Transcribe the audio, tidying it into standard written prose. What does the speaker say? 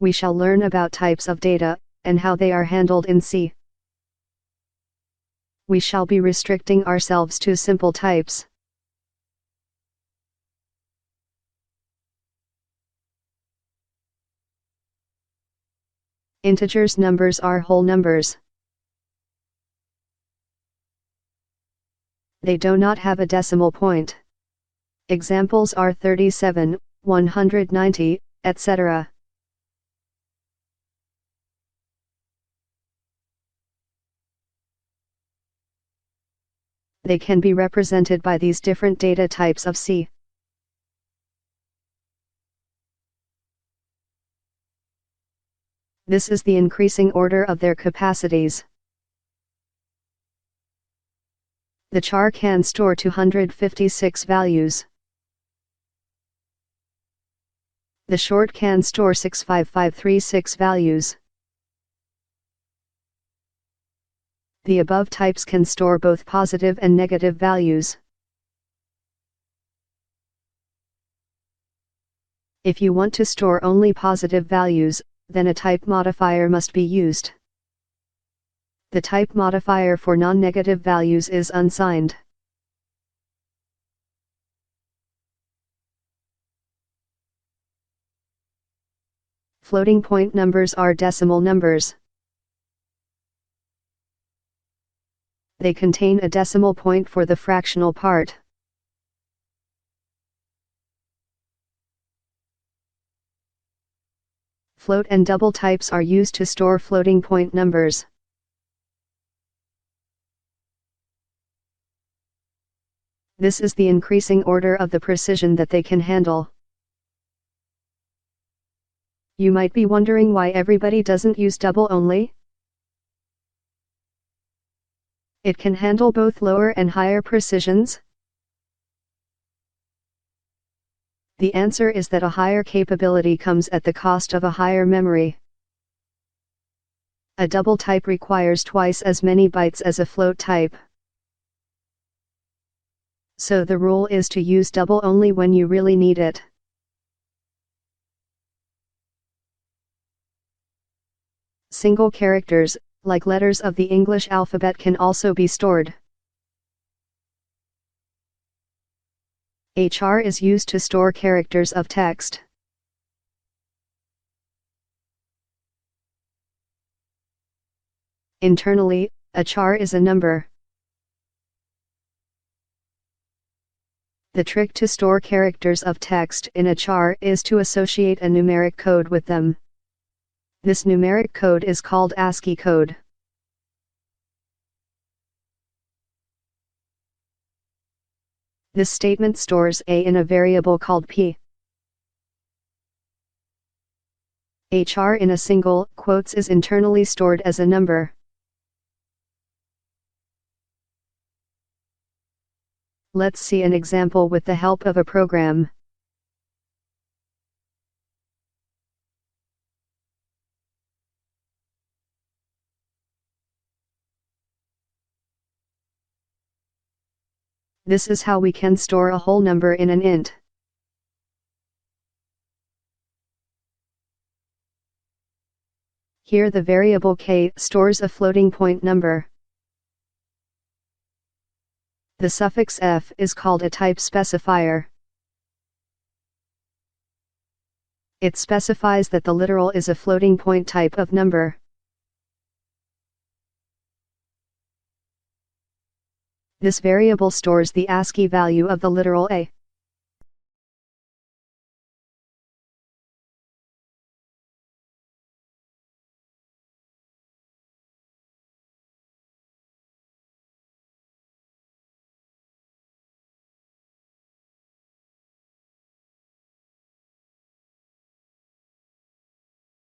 We shall learn about types of data, and how they are handled in C. We shall be restricting ourselves to simple types. Integers numbers are whole numbers. They do not have a decimal point. Examples are 37, 190, etc. They can be represented by these different data types of C. This is the increasing order of their capacities. The char can store 256 values. The short can store 65536 values. The above types can store both positive and negative values. If you want to store only positive values, then a type modifier must be used. The type modifier for non-negative values is unsigned. Floating point numbers are decimal numbers. They contain a decimal point for the fractional part. Float and double types are used to store floating point numbers. This is the increasing order of the precision that they can handle. You might be wondering why everybody doesn't use double only. It can handle both lower and higher precisions. The answer is that a higher capability comes at the cost of a higher memory. A double type requires twice as many bytes as a float type. So the rule is to use double only when you really need it. Single characters, like letters of the English alphabet, can also be stored. A char is used to store characters of text. Internally, a char is a number. The trick to store characters of text in a char is to associate a numeric code with them. This numeric code is called ASCII code. This statement stores A in a variable called P. A char in a single quotes is internally stored as a number. Let's see an example with the help of a program. This is how we can store a whole number in an int. Here the variable k stores a floating point number. The suffix f is called a type specifier. It specifies that the literal is a floating point type of number. This variable stores the ASCII value of the literal A.